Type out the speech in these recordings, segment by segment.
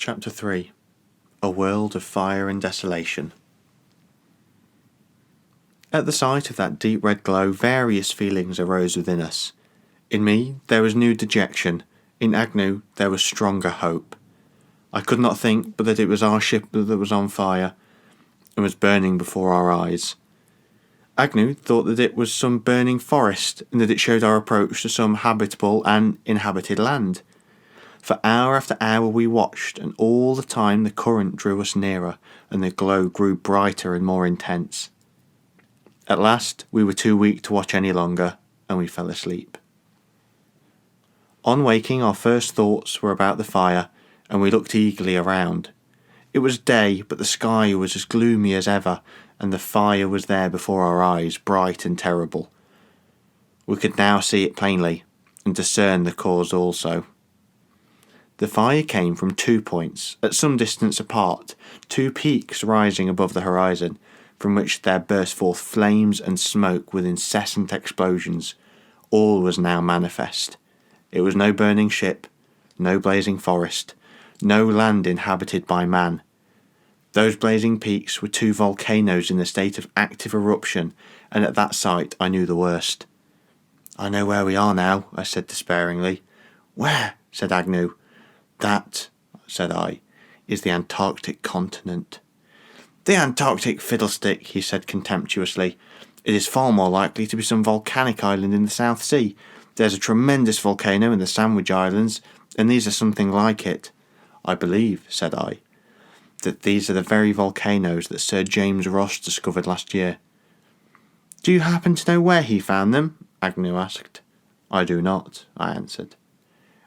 Chapter 3 A World of Fire and Desolation. At the sight of that deep red glow, various feelings arose within us. In me there was new dejection, in Agnew there was stronger hope. I could not think but that it was our ship that was on fire, and was burning before our eyes. Agnew thought that it was some burning forest, and that it showed our approach to some habitable and inhabited land. For hour after hour we watched, and all the time the current drew us nearer, and the glow grew brighter and more intense. At last we were too weak to watch any longer, and we fell asleep. On waking, our first thoughts were about the fire, and we looked eagerly around. It was day, but the sky was as gloomy as ever, and the fire was there before our eyes, bright and terrible. We could now see it plainly, and discern the cause also. The fire came from 2 points, at some distance apart, 2 peaks rising above the horizon, from which there burst forth flames and smoke with incessant explosions. All was now manifest. It was no burning ship, no blazing forest, no land inhabited by man. Those blazing peaks were 2 volcanoes in a state of active eruption, and at that sight I knew the worst. "I know where we are now," I said despairingly. "Where?" said Agnew. "That," said I, "is the Antarctic continent." "The Antarctic fiddlestick," he said contemptuously. "It is far more likely to be some volcanic island in the South Sea. There's a tremendous volcano in the Sandwich Islands, and these are something like it." "I believe," said I, "that these are the very volcanoes that Sir James Ross discovered last year." "Do you happen to know where he found them?" Agnew asked. "I do not," I answered.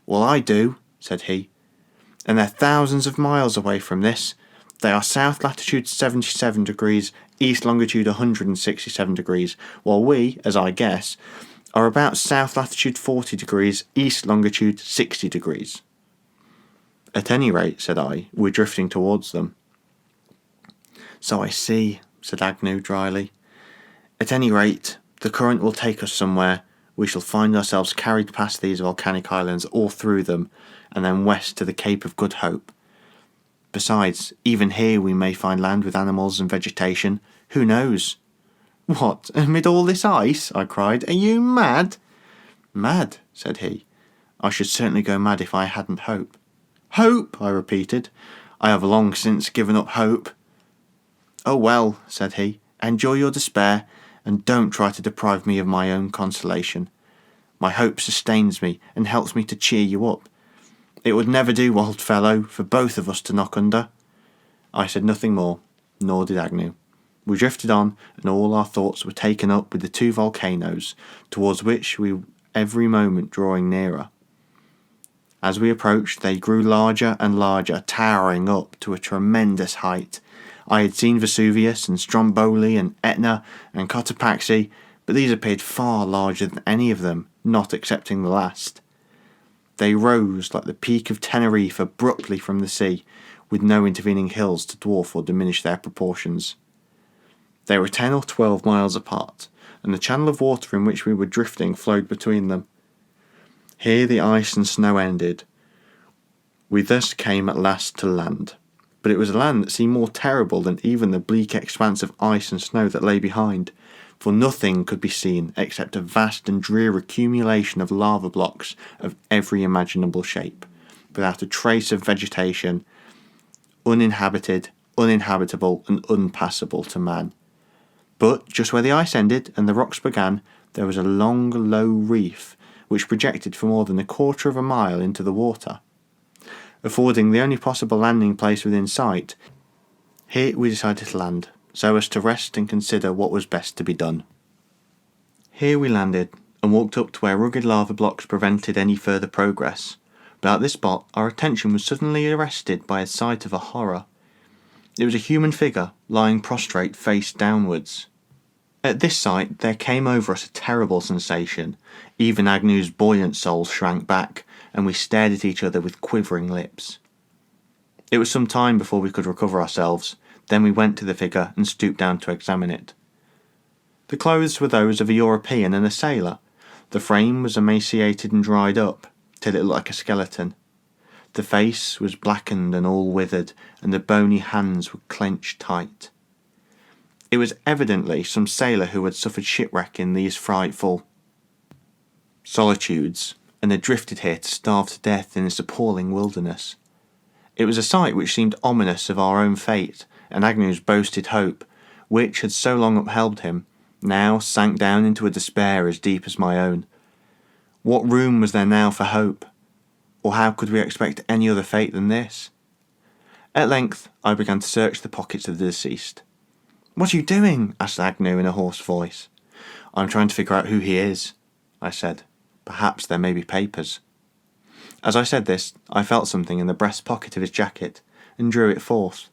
"Well, I do," said he. "And they're thousands of miles away from this. They are south latitude 77 degrees, east longitude 167 degrees, while we, as I guess, are about south latitude 40 degrees, east longitude 60 degrees. "At any rate," said I, "we're drifting towards them." "So I see," said Agnew dryly. "At any rate, the current will take us somewhere. We shall find ourselves carried past these volcanic islands, or through them, and then west to the Cape of Good Hope. Besides, even here we may find land with animals and vegetation. Who knows?" "What, amid all this ice?" I cried. "Are you mad?" "Mad?" said he. "I should certainly go mad if I hadn't hope." "Hope?" I repeated. "I have long since given up hope." "Oh well," said he, "enjoy your despair, and don't try to deprive me of my own consolation. My hope sustains me and helps me to cheer you up. It would never do, old fellow, for both of us to knock under." I said nothing more, nor did Agnew. We drifted on, and all our thoughts were taken up with the 2 volcanoes, towards which we were every moment drawing nearer. As we approached, they grew larger and larger, towering up to a tremendous height. I had seen Vesuvius and Stromboli and Etna and Cotopaxi, but these appeared far larger than any of them, not excepting the last. They rose like the peak of Tenerife abruptly from the sea, with no intervening hills to dwarf or diminish their proportions. They were 10 or 12 miles apart, and the channel of water in which we were drifting flowed between them. Here the ice and snow ended. We thus came at last to land, but it was a land that seemed more terrible than even the bleak expanse of ice and snow that lay behind, for nothing could be seen except a vast and drear accumulation of lava blocks of every imaginable shape, without a trace of vegetation, uninhabited, uninhabitable, and unpassable to man. But just where the ice ended and the rocks began, there was a long, low reef, which projected for more than 1/4 of a mile into the water. Affording the only possible landing place within sight, here we decided to land, so as to rest and consider what was best to be done. Here we landed, and walked up to where rugged lava blocks prevented any further progress, but at this spot our attention was suddenly arrested by a sight of a horror. It was a human figure, lying prostrate face downwards. At this sight there came over us a terrible sensation. Even Agnew's buoyant soul shrank back, and we stared at each other with quivering lips. It was some time before we could recover ourselves. Then we went to the figure and stooped down to examine it. The clothes were those of a European and a sailor. The frame was emaciated and dried up, till it looked like a skeleton. The face was blackened and all withered, and the bony hands were clenched tight. It was evidently some sailor who had suffered shipwreck in these frightful solitudes, and had drifted here to starve to death in this appalling wilderness. It was a sight which seemed ominous of our own fate, and Agnew's boasted hope, which had so long upheld him, now sank down into a despair as deep as my own. What room was there now for hope? Or how could we expect any other fate than this? At length I began to search the pockets of the deceased. "What are you doing?" asked Agnew in a hoarse voice. "I'm trying to figure out who he is," I said. "Perhaps there may be papers." As I said this, I felt something in the breast pocket of his jacket, and drew it forth.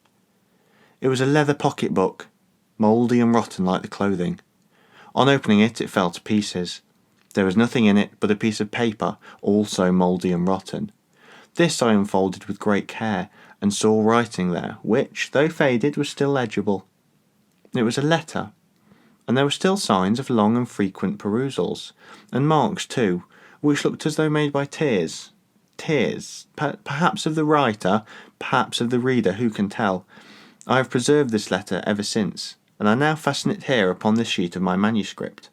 It was a leather pocket-book, mouldy and rotten like the clothing. On opening it, it fell to pieces. There was nothing in it but a piece of paper, also mouldy and rotten. This I unfolded with great care, and saw writing there, which, though faded, was still legible. It was a letter, and there were still signs of long and frequent perusals, and marks too, which looked as though made by tears. Tears, perhaps of the writer, perhaps of the reader, who can tell? I have preserved this letter ever since, and I now fasten it here upon this sheet of my manuscript.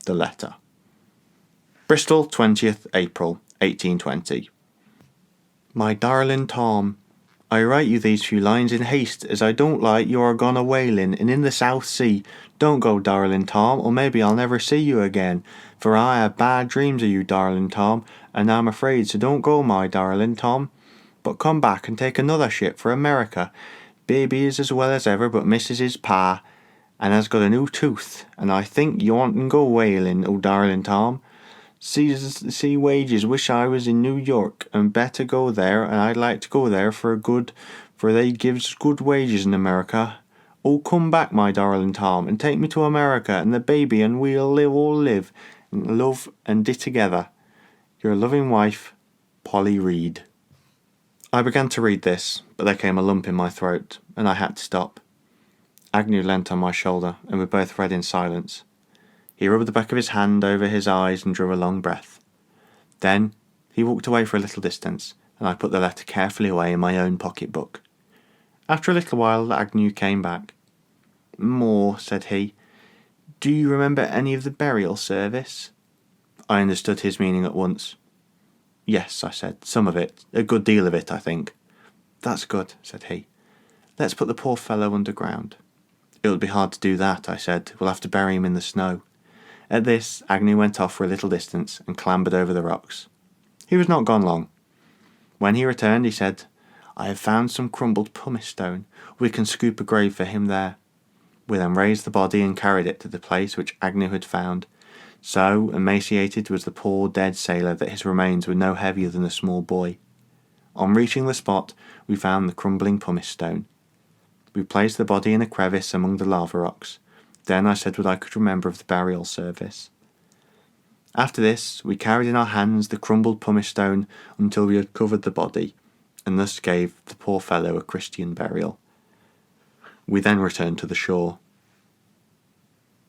The letter. Bristol, 20th April, 1820. My darling Tom, I write you these few lines in haste, as I don't like you are gone a whaling, and in the South Sea. Don't go, darling Tom, or maybe I'll never see you again, for I have bad dreams of you, darling Tom, and I'm afraid, so don't go, my darling Tom, but come back and take another ship for America. Baby is as well as ever, but misses his pa, and has got a new tooth, and I think you oughtn't go whaling, oh darling Tom. See wages, wish I was in New York, and better go there, and I'd like to go there for they gives good wages in America. Oh, come back, my darling Tom, and take me to America, and the baby, and we'll live, and love and di together. Your loving wife, Polly Reed. I began to read this, but there came a lump in my throat, and I had to stop. Agnew leant on my shoulder, and we both read in silence. He rubbed the back of his hand over his eyes and drew a long breath. Then he walked away for a little distance, and I put the letter carefully away in my own pocket-book. After a little while Agnew came back. "More," said he. "Do you remember any of the burial service?" I understood his meaning at once. "Yes," I said, "some of it. A good deal of it, I think." "That's good," said he. "Let's put the poor fellow underground." "It would be hard to do that," I said. "We'll have to bury him in the snow." At this, Agnew went off for a little distance and clambered over the rocks. He was not gone long. When he returned, he said, "I have found some crumbled pumice stone. We can scoop a grave for him there." We then raised the body and carried it to the place which Agnew had found. So emaciated was the poor dead sailor that his remains were no heavier than a small boy. On reaching the spot, we found the crumbling pumice stone. We placed the body in a crevice among the lava rocks. Then I said what I could remember of the burial service. After this, we carried in our hands the crumbled pumice stone until we had covered the body, and thus gave the poor fellow a Christian burial. We then returned to the shore.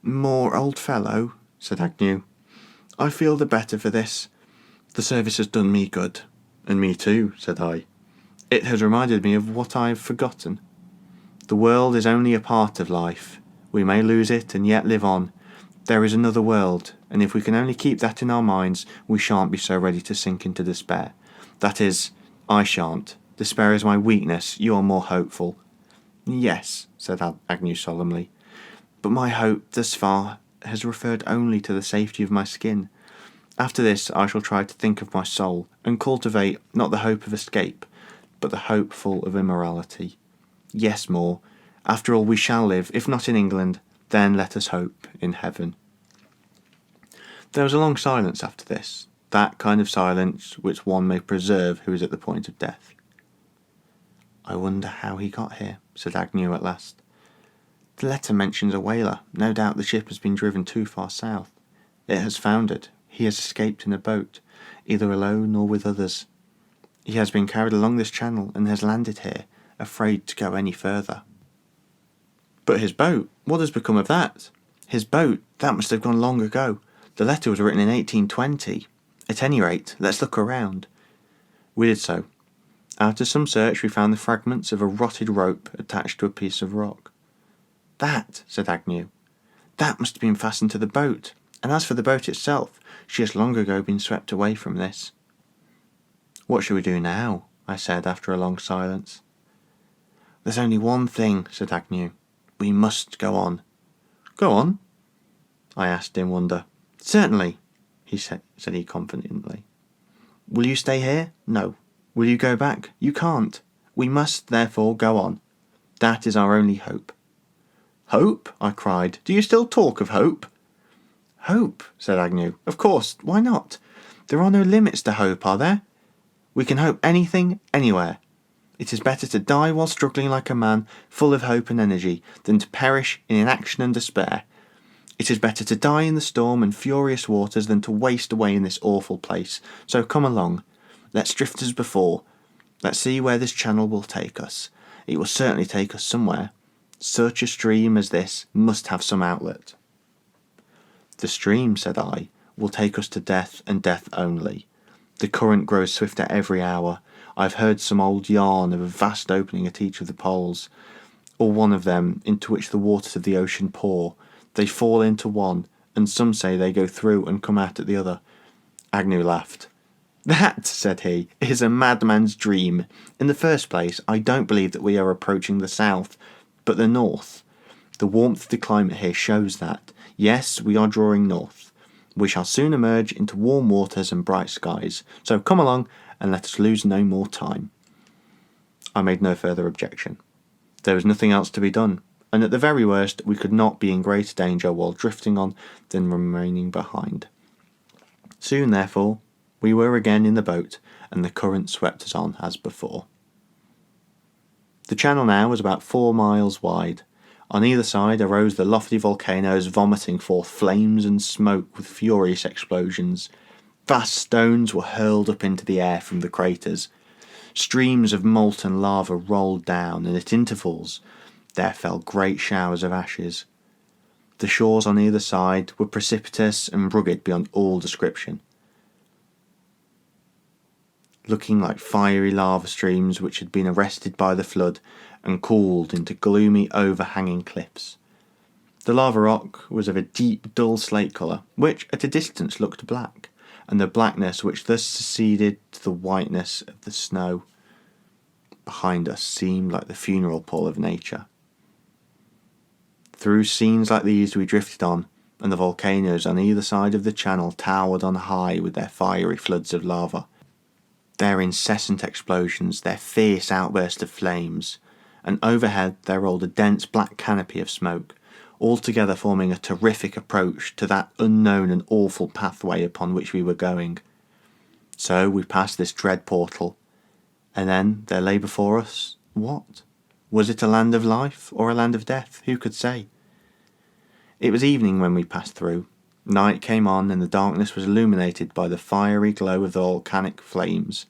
"More, old fellow," said Agnew, "I feel the better for this. The service has done me good." "And me too," said I. "It has reminded me of what I have forgotten. The world is only a part of life. We may lose it and yet live on. There is another world, and if we can only keep that in our minds, we shan't be so ready to sink into despair. That is, I shan't. Despair is my weakness. You are more hopeful." "Yes," said Agnew solemnly, "but my hope thus far has referred only to the safety of my skin. After this I shall try to think of my soul, and cultivate not the hope of escape, but the hope full of immortality. Yes, more. After all, we shall live, if not in England, then let us hope in heaven." There was a long silence after this, that kind of silence which one may preserve who is at the point of death. "I wonder how he got here," said Agnew at last. "The letter mentions a whaler. No doubt the ship has been driven too far south. It has foundered. He has escaped in a boat, either alone or with others. He has been carried along this channel and has landed here, afraid to go any further." "But his boat, what has become of that?" "His boat, that must have gone long ago. The letter was written in 1820. At any rate, let's look around." We did so, After some search we found the fragments of a rotted rope attached to a piece of rock. "That," said Agnew, "that must have been fastened to the boat, and as for the boat itself, she has long ago been swept away from this." "What shall we do now?" I said after a long silence. "There's only one thing," said Agnew. "We must go on." "Go on?" I asked in wonder. "Certainly," said he confidently. "Will you stay here?" "No." "Will you go back?" "You can't." "We must, therefore, go on. That is our only hope." "Hope?" I cried. "Do you still talk of hope?" "Hope," said Agnew. "Of course, why not? There are no limits to hope, are there? We can hope anything, anywhere. It is better to die while struggling like a man, full of hope and energy, than to perish in inaction and despair. It is better to die in the storm and furious waters than to waste away in this awful place. So come along. Let's drift as before. Let's see where this channel will take us. It will certainly take us somewhere. Such a stream as this must have some outlet." "The stream," said I, "will take us to death and death only. The current grows swifter every hour. I've heard some old yarn of a vast opening at each of the poles, or one of them, into which the waters of the ocean pour. They fall into one, and some say they go through and come out at the other." Agnew laughed. "That," said he, "is a madman's dream. In the first place, I don't believe that we are approaching the south, but the north. The warmth of the climate here shows that. Yes, we are drawing north. We shall soon emerge into warm waters and bright skies. So come along, and let us lose no more time." I made no further objection. There was nothing else to be done, and at the very worst we could not be in greater danger while drifting on than remaining behind. Soon, therefore, we were again in the boat, and the current swept us on as before. The channel now was about 4 miles wide. On either side arose the lofty volcanoes, vomiting forth flames and smoke with furious explosions. Vast stones were hurled up into the air from the craters. Streams of molten lava rolled down, and at intervals there fell great showers of ashes. The shores on either side were precipitous and rugged beyond all description, looking like fiery lava streams which had been arrested by the flood and cooled into gloomy overhanging cliffs. The lava rock was of a deep dull slate colour, which at a distance looked black, and the blackness which thus succeeded to the whiteness of the snow behind us seemed like the funeral pall of nature. Through scenes like these we drifted on, and the volcanoes on either side of the channel towered on high with their fiery floods of lava, their incessant explosions, their fierce outbursts of flames, and overhead there rolled a dense black canopy of smoke, altogether forming a terrific approach to that unknown and awful pathway upon which we were going. So we passed this dread portal, and then there lay before us what? Was it a land of life or a land of death? Who could say? It was evening when we passed through. Night came on, and the darkness was illuminated by the fiery glow of the volcanic flames.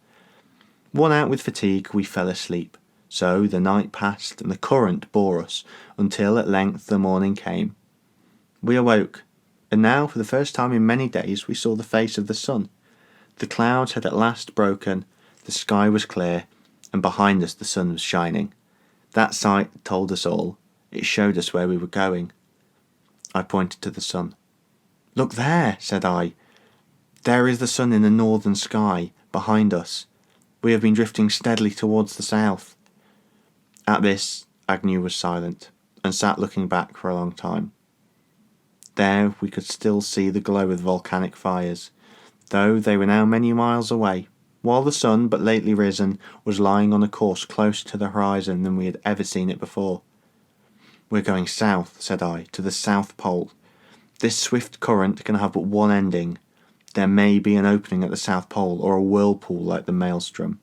Worn out with fatigue, we fell asleep. So the night passed, and the current bore us, until at length the morning came. We awoke, and now for the first time in many days we saw the face of the sun. The clouds had at last broken, the sky was clear, and behind us the sun was shining. That sight told us all. It showed us where we were going. I pointed to the sun. "Look there," said I. "There is the sun in the northern sky, behind us. We have been drifting steadily towards the south." At this, Agnew was silent, and sat looking back for a long time. There we could still see the glow of the volcanic fires, though they were now many miles away, while the sun, but lately risen, was lying on a course closer to the horizon than we had ever seen it before. "We're going south," said I, "to the South Pole. This swift current can have but one ending. There may be an opening at the South Pole, or a whirlpool like the Maelstrom."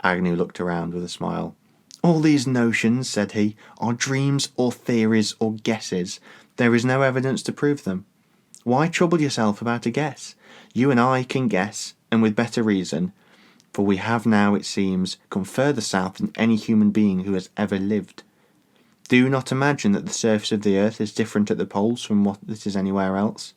Agnew looked around with a smile. "All these notions," said he, "are dreams or theories or guesses. There is no evidence to prove them. Why trouble yourself about a guess? You and I can guess, and with better reason, for we have now, it seems, come further south than any human being who has ever lived. Do not imagine that the surface of the earth is different at the poles from what it is anywhere else.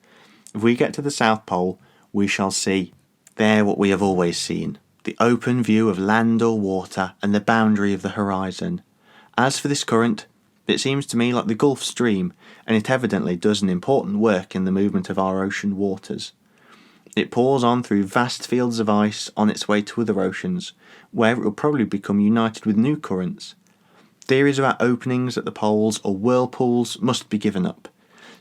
If we get to the South Pole, we shall see there what we have always seen, the open view of land or water, and the boundary of the horizon. As for this current, it seems to me like the Gulf Stream, and it evidently does an important work in the movement of our ocean waters. It pours on through vast fields of ice on its way to other oceans, where it will probably become united with new currents. Theories about openings at the poles or whirlpools must be given up.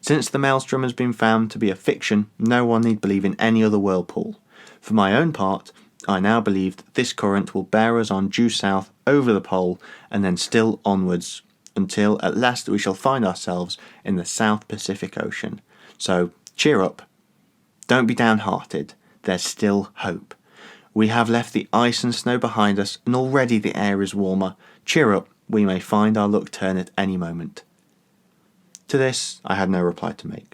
Since the maelstrom has been found to be a fiction, no one need believe in any other whirlpool. For my own part, I now believe that this current will bear us on due south over the pole and then still onwards, until at last we shall find ourselves in the South Pacific Ocean. So, cheer up. Don't be downhearted. There's still hope. We have left the ice and snow behind us, and already the air is warmer. Cheer up. We may find our luck turn at any moment. To this I had no reply to make.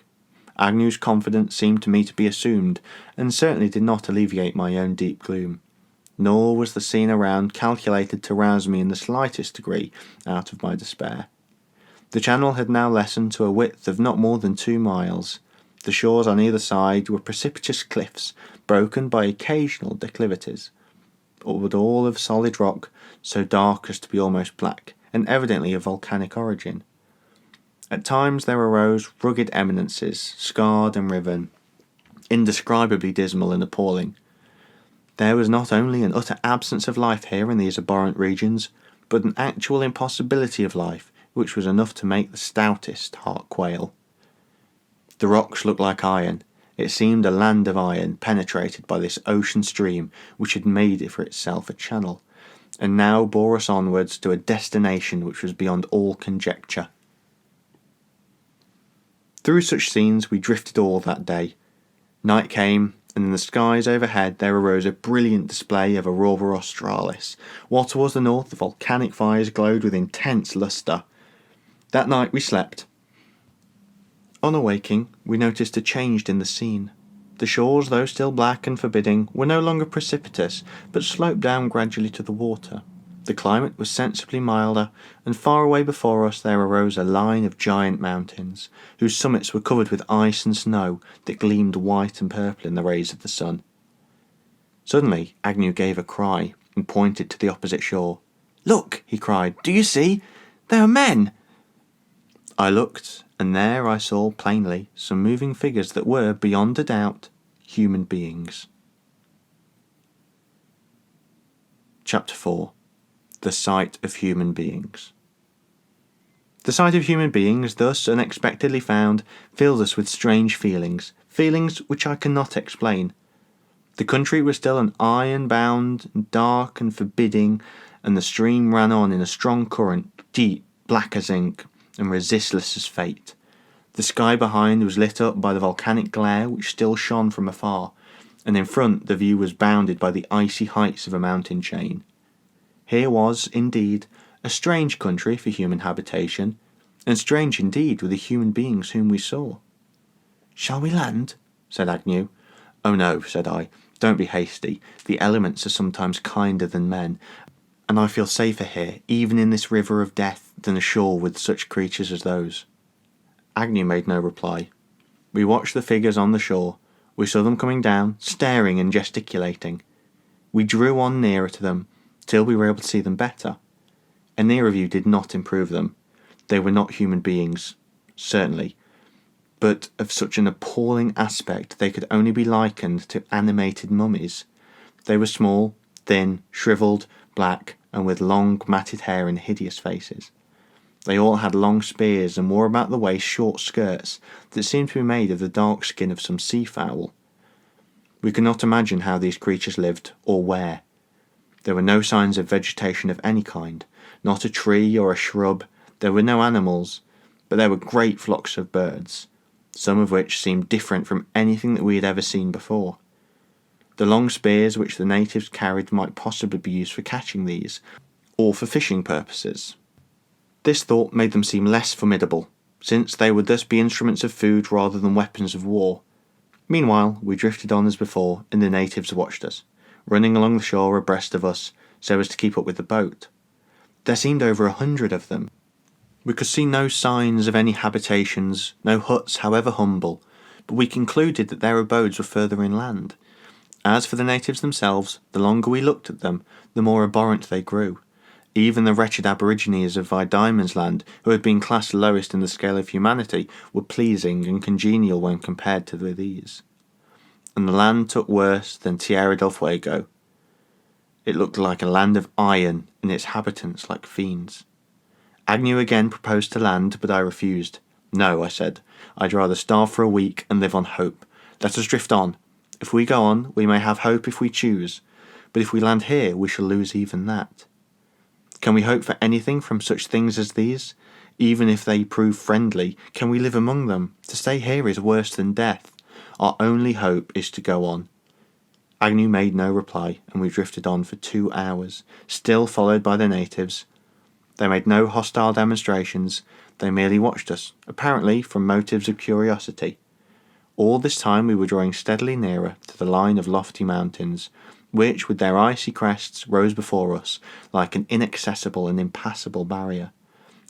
Agnew's confidence seemed to me to be assumed, and certainly did not alleviate my own deep gloom. Nor was the scene around calculated to rouse me in the slightest degree out of my despair. The channel had now lessened to a width of not more than 2 miles. The shores on either side were precipitous cliffs, broken by occasional declivities, but all of solid rock, so dark as to be almost black, and evidently of volcanic origin. At times there arose rugged eminences, scarred and riven, indescribably dismal and appalling. There was not only an utter absence of life here in these abhorrent regions, but an actual impossibility of life, which was enough to make the stoutest heart quail. The rocks looked like iron. It seemed a land of iron, penetrated by this ocean stream which had made it for itself a channel, and now bore us onwards to a destination which was beyond all conjecture. Through such scenes we drifted all that day. Night came, and in the skies overhead there arose a brilliant display of aurora australis, while towards the north the volcanic fires glowed with intense lustre. That night we slept. On awaking, we noticed a change in the scene. The shores, though still black and forbidding, were no longer precipitous, but sloped down gradually to the water. The climate was sensibly milder, and far away before us there arose a line of giant mountains, whose summits were covered with ice and snow that gleamed white and purple in the rays of the sun. Suddenly Agnew gave a cry, and pointed to the opposite shore. "Look!" he cried. "Do you see? They are men!" I looked, and there I saw plainly some moving figures that were, beyond a doubt, human beings. Chapter 4. The Sight of Human Beings. The sight of human beings, thus unexpectedly found, fills us with strange feelings which I cannot explain. The country was still an iron-bound, dark and forbidding, and the stream ran on in a strong current, deep, black as ink, and resistless as fate. The sky behind was lit up by the volcanic glare which still shone from afar, and in front the view was bounded by the icy heights of a mountain chain. Here was, indeed, a strange country for human habitation, and strange indeed were the human beings whom we saw. "Shall we land?" said Agnew. "Oh no," said I, "don't be hasty. The elements are sometimes kinder than men, and I feel safer here, even in this river of death, than ashore with such creatures as those." Agnew made no reply. We watched the figures on the shore. We saw them coming down, staring and gesticulating. We drew on nearer to them, till we were able to see them better. A nearer view did not improve them. They were not human beings, certainly, but of such an appalling aspect they could only be likened to animated mummies. They were small, thin, shrivelled, black, and with long matted hair and hideous faces. They all had long spears and wore about the waist short skirts that seemed to be made of the dark skin of some sea-fowl. We could not imagine how these creatures lived, or where. There were no signs of vegetation of any kind, not a tree or a shrub. There were no animals, but there were great flocks of birds, some of which seemed different from anything that we had ever seen before. The long spears which the natives carried might possibly be used for catching these, or for fishing purposes. This thought made them seem less formidable, since they would thus be instruments of food rather than weapons of war. Meanwhile we drifted on as before, and the natives watched us, running along the shore abreast of us, so as to keep up with the boat. There seemed over 100 of them. We could see no signs of any habitations, no huts however humble, but we concluded that their abodes were further inland. As for the natives themselves, the longer we looked at them, the more abhorrent they grew. Even the wretched aborigines of Van Diemen's Land, who had been classed lowest in the scale of humanity, were pleasing and congenial when compared to these. And the land took worse than Tierra del Fuego. It looked like a land of iron, and its inhabitants like fiends. Agnew again proposed to land, but I refused. No, I said, I'd rather starve for a week and live on hope. Let us drift on. If we go on, we may have hope if we choose, but if we land here, we shall lose even that. Can we hope for anything from such things as these? Even if they prove friendly, can we live among them? To stay here is worse than death. Our only hope is to go on. Agnew made no reply, and we drifted on for 2 hours, still followed by the natives. They made no hostile demonstrations, they merely watched us, apparently from motives of curiosity. All this time we were drawing steadily nearer to the line of lofty mountains, which, with their icy crests, rose before us like an inaccessible and impassable barrier,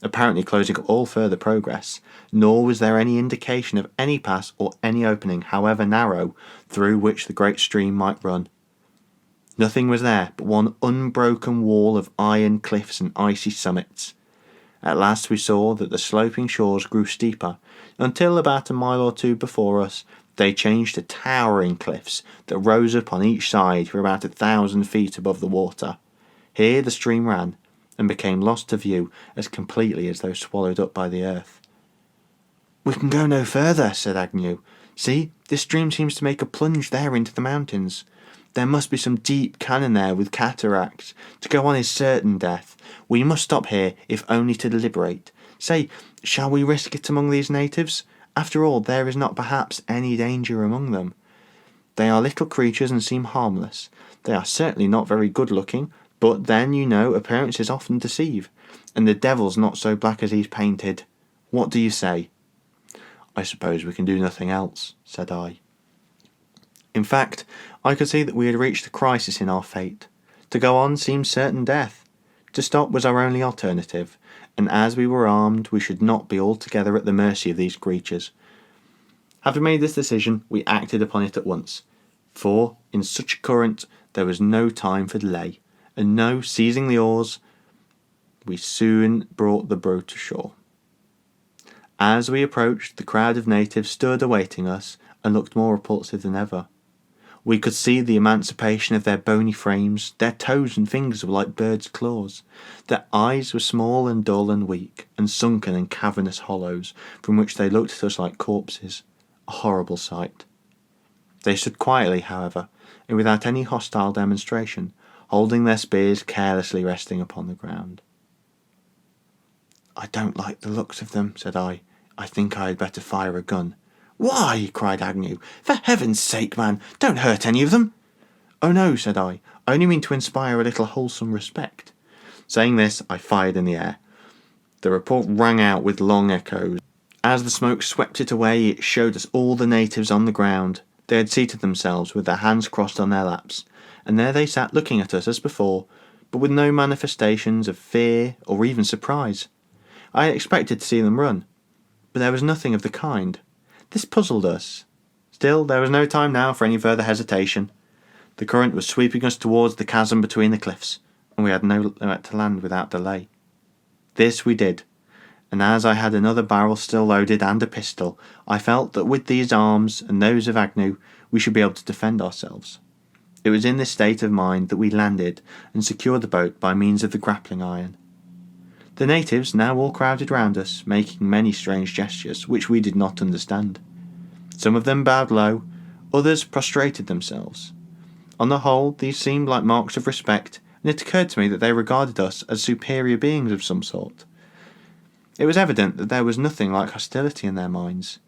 apparently closing all further progress, nor was there any indication of any pass or any opening, however narrow, through which the great stream might run. Nothing was there but one unbroken wall of iron cliffs and icy summits. At last we saw that the sloping shores grew steeper, until about a mile or two before us they changed to towering cliffs that rose up on each side for about 1,000 feet above the water. Here the stream ran, and became lost to view as completely as though swallowed up by the earth. "We can go no further," said Agnew. "See, this stream seems to make a plunge there into the mountains. There must be some deep canon there with cataracts. To go on is certain death. We must stop here, if only to deliberate. Say, shall we risk it among these natives? After all, there is not perhaps any danger among them. They are little creatures and seem harmless. They are certainly not very good looking, but then, you know, appearances often deceive, and the devil's not so black as he's painted. What do you say?" "I suppose we can do nothing else," said I. In fact, I could see that we had reached a crisis in our fate. To go on seemed certain death. To stop was our only alternative, and as we were armed, we should not be altogether at the mercy of these creatures. Having made this decision, we acted upon it at once, for in such a current there was no time for delay, and seizing the oars, we soon brought the boat to shore. As we approached, the crowd of natives stood awaiting us and looked more repulsive than ever. We could see the emancipation of their bony frames. Their toes and fingers were like birds' claws. Their eyes were small and dull and weak, and sunken in cavernous hollows, from which they looked at us like corpses. A horrible sight. They stood quietly, however, and without any hostile demonstration, holding their spears carelessly resting upon the ground. "I don't like the looks of them," said I. "I think I had better fire a gun." "Why?" cried Agnew. "For heaven's sake, man, don't hurt any of them." "Oh no," said I only mean to inspire a little wholesome respect." Saying this, I fired in the air. The report rang out with long echoes. As the smoke swept it away, it showed us all the natives on the ground. They had seated themselves with their hands crossed on their laps, and there they sat looking at us as before, but with no manifestations of fear or even surprise. I had expected to see them run, but there was nothing of the kind. This puzzled us. Still, there was no time now for any further hesitation. The current was sweeping us towards the chasm between the cliffs, and we had nowhere to land without delay. This we did, and as I had another barrel still loaded and a pistol, I felt that with these arms and those of Agnew, we should be able to defend ourselves. It was in this state of mind that we landed and secured the boat by means of the grappling iron. The natives now all crowded round us, making many strange gestures, which we did not understand. Some of them bowed low, others prostrated themselves. On the whole, these seemed like marks of respect, and it occurred to me that they regarded us as superior beings of some sort. It was evident that there was nothing like hostility in their minds.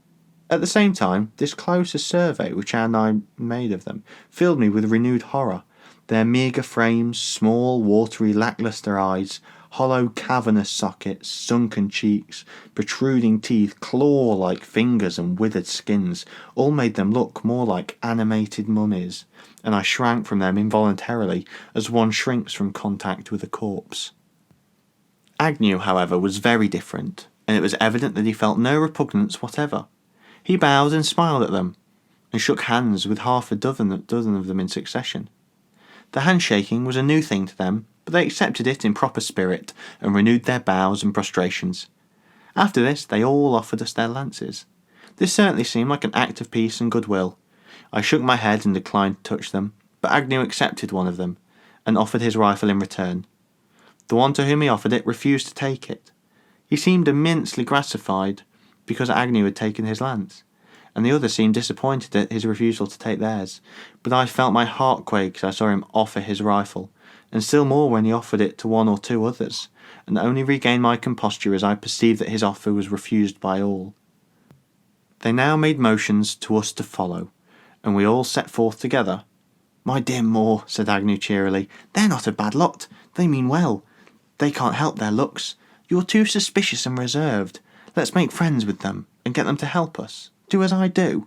At the same time, this closer survey which Anne and I made of them filled me with renewed horror. Their meagre frames, small, watery, lacklustre eyes, hollow cavernous sockets, sunken cheeks, protruding teeth, claw-like fingers and withered skins, all made them look more like animated mummies, and I shrank from them involuntarily as one shrinks from contact with a corpse. Agnew, however, was very different, and it was evident that he felt no repugnance whatever. He bowed and smiled at them. and shook hands with half a dozen of them in succession. The handshaking was a new thing to them, but they accepted it in proper spirit and renewed their bows and prostrations. After this, they all offered us their lances. This certainly seemed like an act of peace and goodwill. I shook my head and declined to touch them, but Agnew accepted one of them, and offered his rifle in return. The one to whom he offered it refused to take it. He seemed immensely gratified because Agnew had taken his lance, and the other seemed disappointed at his refusal to take theirs, but I felt my heart quake as I saw him offer his rifle, and still more when he offered it to one or two others, and only regained my composure as I perceived that his offer was refused by all. They now made motions to us to follow, and we all set forth together. "My dear Moore," said Agnew cheerily, "they're not a bad lot. They mean well. They can't help their looks. You're too suspicious and reserved. Let's make friends with them, and get them to help us. Do as I do."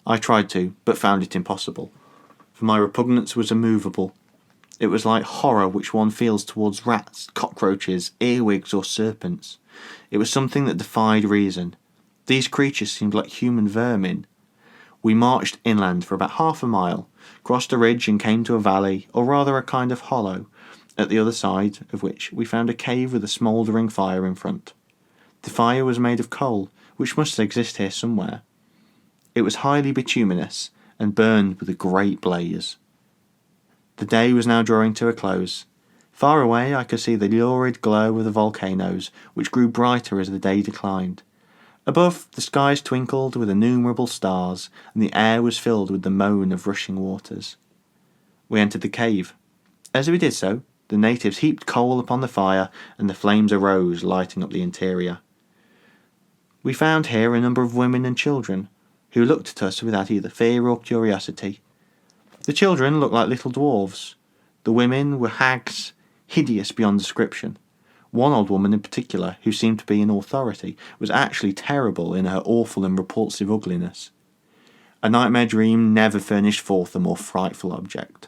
I tried to, but found it impossible, for my repugnance was immovable. It was like horror which one feels towards rats, cockroaches, earwigs, or serpents. It was something that defied reason. These creatures seemed like human vermin. We marched inland for about half a mile, crossed a ridge and came to a valley, or rather a kind of hollow, at the other side of which we found a cave with a smouldering fire in front. The fire was made of coal, which must exist here somewhere. It was highly bituminous, and burned with a great blaze. The day was now drawing to a close. Far away I could see the lurid glow of the volcanoes, which grew brighter as the day declined. Above, the skies twinkled with innumerable stars, and the air was filled with the moan of rushing waters. We entered the cave. As we did so, the natives heaped coal upon the fire, and the flames arose, lighting up the interior. We found here a number of women and children, who looked at us without either fear or curiosity. The children looked like little dwarves. The women were hags, hideous beyond description. One old woman in particular, who seemed to be in authority, was actually terrible in her awful and repulsive ugliness. A nightmare dream never furnished forth a more frightful object.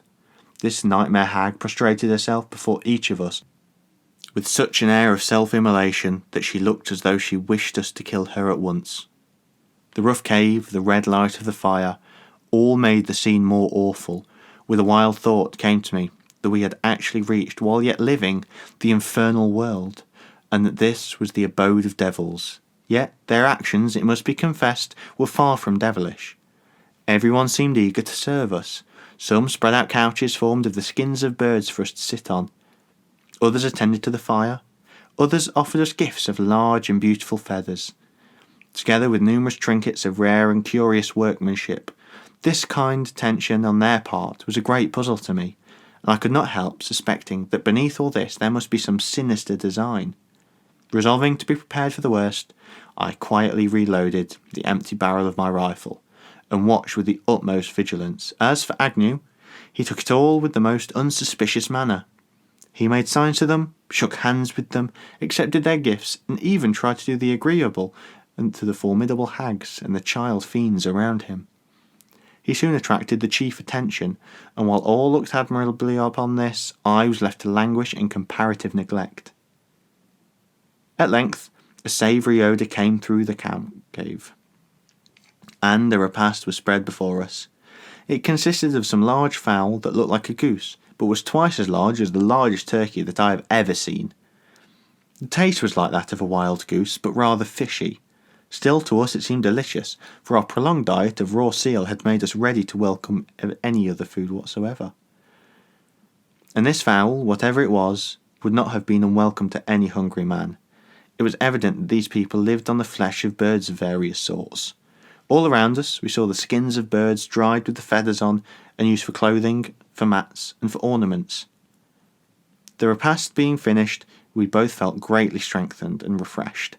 This nightmare hag prostrated herself before each of us, with such an air of self-immolation that she looked as though she wished us to kill her at once. The rough cave, the red light of the fire, all made the scene more awful. With a wild thought came to me that we had actually reached, while yet living, the infernal world, and that this was the abode of devils. Yet their actions, it must be confessed, were far from devilish. Everyone seemed eager to serve us. Some spread out couches formed of the skins of birds for us to sit on. Others attended to the fire. Others offered us gifts of large and beautiful feathers, together with numerous trinkets of rare and curious workmanship. This kind attention on their part was a great puzzle to me, and I could not help suspecting that beneath all this there must be some sinister design. Resolving to be prepared for the worst, I quietly reloaded the empty barrel of my rifle, and watched with the utmost vigilance. As for Agnew, he took it all with the most unsuspicious manner. He made signs to them, shook hands with them, accepted their gifts, and even tried to do the agreeable to the formidable hags and the child fiends around him. He soon attracted the chief attention, and while all looked admirably upon this, I was left to languish in comparative neglect. At length, a savoury odour came through the cave, and a repast was spread before us. It consisted of some large fowl that looked like a goose, but was twice as large as the largest turkey that I have ever seen. The taste was like that of a wild goose, but rather fishy. Still, to us it seemed delicious, for our prolonged diet of raw seal had made us ready to welcome any other food whatsoever. And this fowl, whatever it was, would not have been unwelcome to any hungry man. It was evident that these people lived on the flesh of birds of various sorts. All around us we saw the skins of birds dried with the feathers on, and used for clothing, for mats, and for ornaments. The repast being finished, we both felt greatly strengthened and refreshed.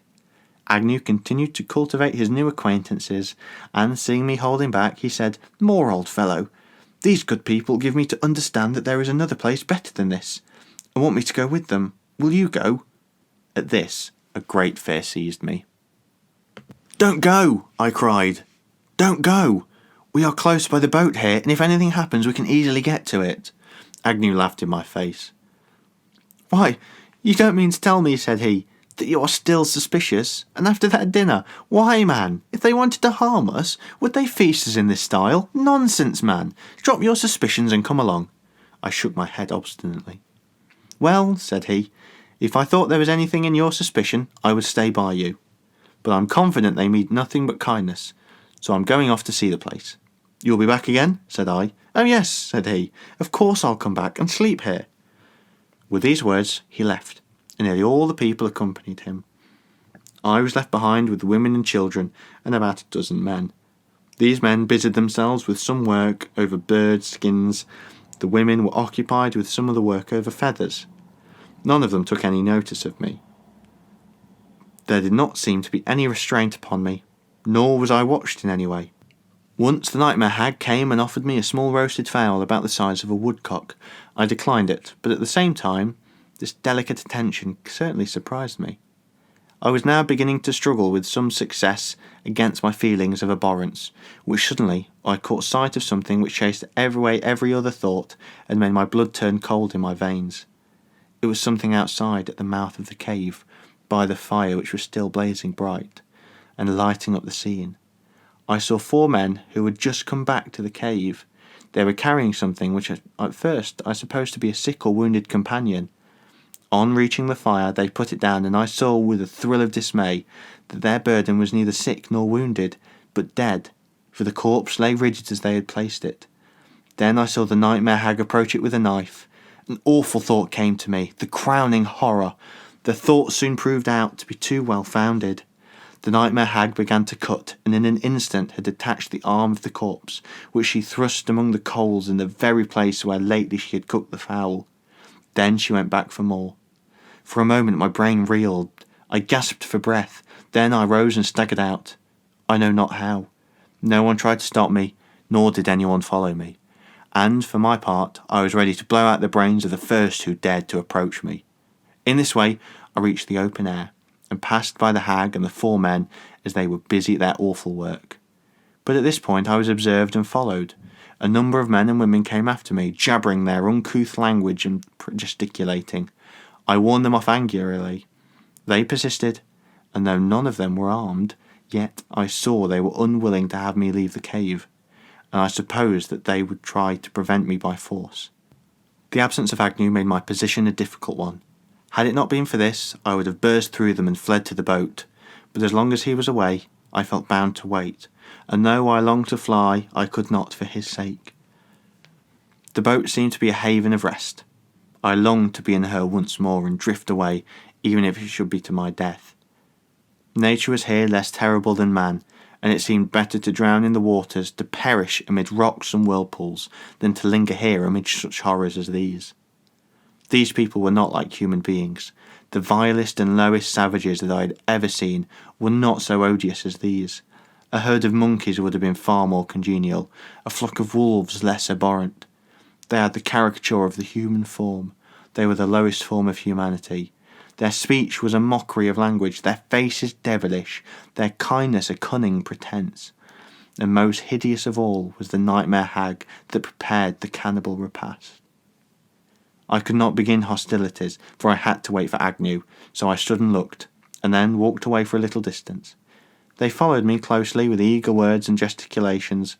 Agnew continued to cultivate his new acquaintances, and seeing me holding back, he said, "More, old fellow, these good people give me to understand that there is another place better than this, and want me to go with them. Will you go?" At this, a great fear seized me. "Don't go!" I cried. "Don't go! We are close by the boat here, and if anything happens we can easily get to it." Agnew laughed in my face. "Why, you don't mean to tell me," said he, That you are still suspicious? And after that dinner? Why, man, if they wanted to harm us, would they feast us in this style? Nonsense, man. Drop your suspicions and come along. I shook my head obstinately. Well, said he, if I thought there was anything in your suspicion, I would stay by you. But I'm confident they mean nothing but kindness, so I'm going off to see the place. You'll be back again? Said I. Oh yes, said he. Of course I'll come back and sleep here. With these words he left, and nearly all the people accompanied him. I was left behind with the women and children and about a dozen men. These men busied themselves with some work over bird skins. The women were occupied with some of the work over feathers. None of them took any notice of me. There did not seem to be any restraint upon me, nor was I watched in any way. Once the nightmare hag came and offered me a small roasted fowl about the size of a woodcock. I declined it, but at the same time, this delicate attention certainly surprised me. I was now beginning to struggle with some success against my feelings of abhorrence, which suddenly I caught sight of something which chased away every other thought and made my blood turn cold in my veins. It was something outside at the mouth of the cave, by the fire which was still blazing bright, and lighting up the scene. I saw 4 men who had just come back to the cave. They were carrying something which at first I supposed to be a sick or wounded companion. On reaching the fire, they put it down, and I saw with a thrill of dismay that their burden was neither sick nor wounded, but dead, for the corpse lay rigid as they had placed it. Then I saw the nightmare hag approach it with a knife. An awful thought came to me, the crowning horror. The thought soon proved out to be too well founded. The nightmare hag began to cut, and in an instant had detached the arm of the corpse, which she thrust among the coals in the very place where lately she had cooked the fowl. Then she went back for more. For a moment my brain reeled. I gasped for breath. Then I rose and staggered out. I know not how. No one tried to stop me, nor did anyone follow me. And, for my part, I was ready to blow out the brains of the first who dared to approach me. In this way I reached the open air, and passed by the hag and the 4 men as they were busy at their awful work. But at this point I was observed and followed. A number of men and women came after me, jabbering their uncouth language and gesticulating. I warned them off angrily. They persisted, and though none of them were armed, yet I saw they were unwilling to have me leave the cave, and I supposed that they would try to prevent me by force. The absence of Agnew made my position a difficult one. Had it not been for this, I would have burst through them and fled to the boat, but as long as he was away, I felt bound to wait, and though I longed to fly, I could not for his sake. The boat seemed to be a haven of rest. I longed to be in her once more and drift away, even if it should be to my death. Nature was here less terrible than man, and it seemed better to drown in the waters, to perish amid rocks and whirlpools, than to linger here amid such horrors as these. These people were not like human beings. The vilest and lowest savages that I had ever seen were not so odious as these. A herd of monkeys would have been far more congenial, a flock of wolves less abhorrent. They had the caricature of the human form. They were the lowest form of humanity. Their speech was a mockery of language, their faces devilish, their kindness a cunning pretence. And most hideous of all was the nightmare hag that prepared the cannibal repast. I could not begin hostilities, for I had to wait for Agnew, so I stood and looked, and then walked away for a little distance. They followed me closely with eager words and gesticulations,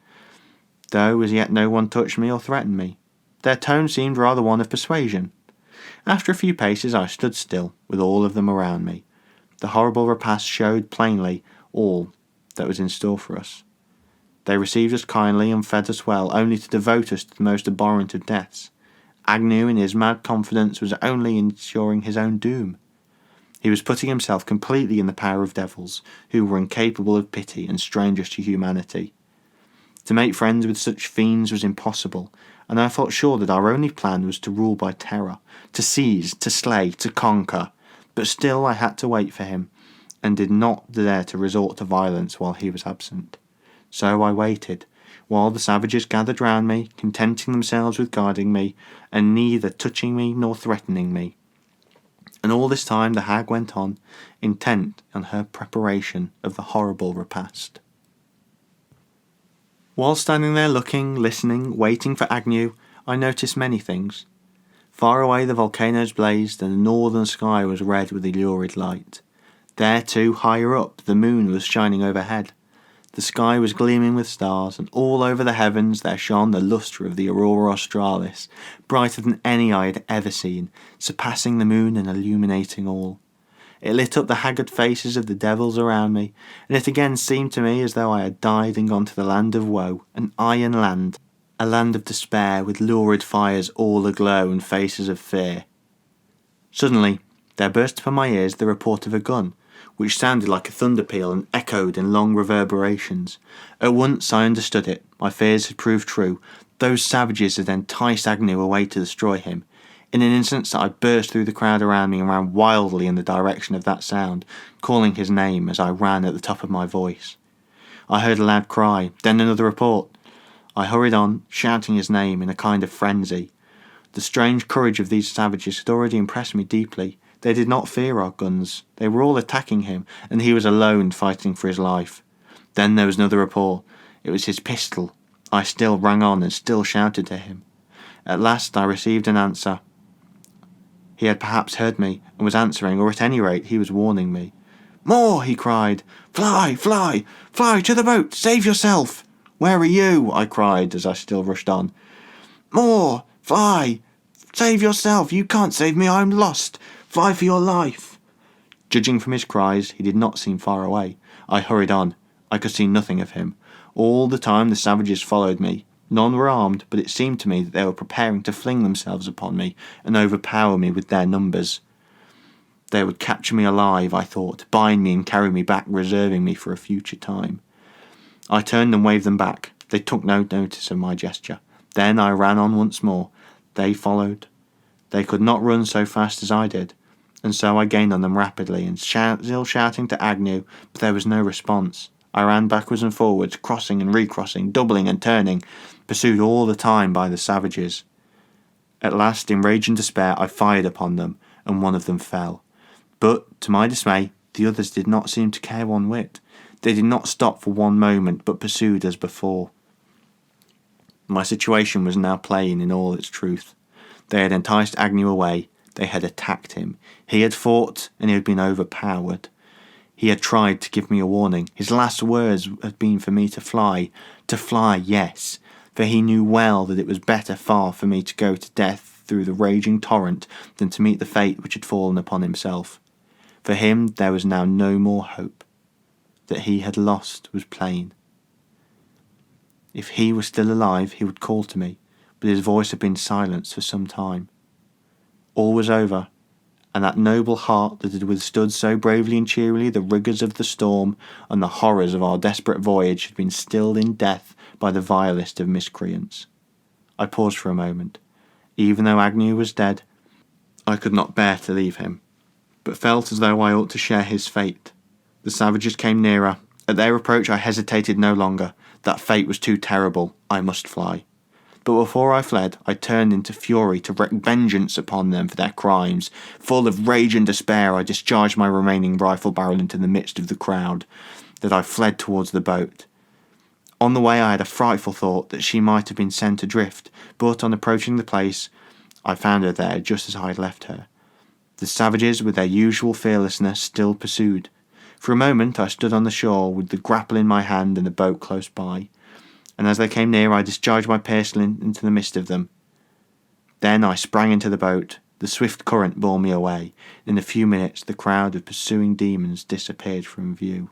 though as yet no one touched me or threatened me. Their tone seemed rather one of persuasion. After a few paces I stood still, with all of them around me. The horrible repast showed plainly all that was in store for us. They received us kindly and fed us well, only to devote us to the most abhorrent of deaths. Agnew, in his mad confidence, was only ensuring his own doom. He was putting himself completely in the power of devils, who were incapable of pity and strangers to humanity. To make friends with such fiends was impossible, and I felt sure that our only plan was to rule by terror, to seize, to slay, to conquer. But still I had to wait for him, and did not dare to resort to violence while he was absent. So I waited, while the savages gathered round me, contenting themselves with guarding me, and neither touching me nor threatening me. And all this time the hag went on, intent on her preparation of the horrible repast. While standing there looking, listening, waiting for Agnew, I noticed many things. Far away the volcanoes blazed, and the northern sky was red with a lurid light. There too, higher up, the moon was shining overhead. The sky was gleaming with stars, and all over the heavens there shone the lustre of the aurora australis, brighter than any I had ever seen, surpassing the moon and illuminating all. It lit up the haggard faces of the devils around me, and it again seemed to me as though I had died and gone to the land of woe, an iron land, a land of despair with lurid fires all aglow and faces of fear. Suddenly there burst upon my ears the report of a gun, which sounded like a thunder peal and echoed in long reverberations. At once I understood it. My fears had proved true. Those savages had enticed Agnew away to destroy him. In an instant I burst through the crowd around me and ran wildly in the direction of that sound, calling his name as I ran at the top of my voice. I heard a loud cry, then another report. I hurried on, shouting his name in a kind of frenzy. The strange courage of these savages had already impressed me deeply. They did not fear our guns. They were all attacking him, and he was alone fighting for his life. Then there was another report. It was his pistol. I still ran on and still shouted to him. At last I received an answer. He had perhaps heard me, and was answering, or at any rate he was warning me. "More!" he cried. "Fly, fly, fly to the boat! Save yourself!" "Where are you?" I cried as I still rushed on. "More! Fly! Save yourself! You can't save me! I'm lost! Fly for your life!" Judging from his cries, he did not seem far away. I hurried on. I could see nothing of him. All the time the savages followed me. None were armed, but it seemed to me that they were preparing to fling themselves upon me and overpower me with their numbers. They would capture me alive, I thought, bind me and carry me back, reserving me for a future time. I turned and waved them back. They took no notice of my gesture. Then I ran on once more. They followed. They could not run so fast as I did, and so I gained on them rapidly, and still shouting to Agnew, but there was no response. I ran backwards and forwards, crossing and recrossing, doubling and turning, pursued all the time by the savages. At last, in rage and despair, I fired upon them, and one of them fell. But, to my dismay, the others did not seem to care one whit. They did not stop for one moment, but pursued as before. My situation was now plain in all its truth. They had enticed Agnew away. They had attacked him. He had fought, and he had been overpowered. He had tried to give me a warning. His last words had been for me to fly. To fly, yes, for he knew well that it was better far for me to go to death through the raging torrent than to meet the fate which had fallen upon himself. For him there was now no more hope. That he had lost was plain. If he were still alive, he would call to me, but his voice had been silenced for some time. All was over, and that noble heart that had withstood so bravely and cheerily the rigours of the storm and the horrors of our desperate voyage had been stilled in death by the vilest of miscreants. I paused for a moment. Even though Agnew was dead, I could not bear to leave him, but felt as though I ought to share his fate. The savages came nearer. At their approach I hesitated no longer. That fate was too terrible. I must fly. But before I fled, I turned into fury to wreak vengeance upon them for their crimes. Full of rage and despair, I discharged my remaining rifle barrel into the midst of the crowd, that I fled towards the boat. On the way I had a frightful thought that she might have been sent adrift, but on approaching the place, I found her there just as I had left her. The savages, with their usual fearlessness, still pursued. For a moment I stood on the shore with the grapple in my hand and the boat close by, and as they came near I discharged my pistol into the midst of them. Then I sprang into the boat. The swift current bore me away. In a few minutes the crowd of pursuing demons disappeared from view.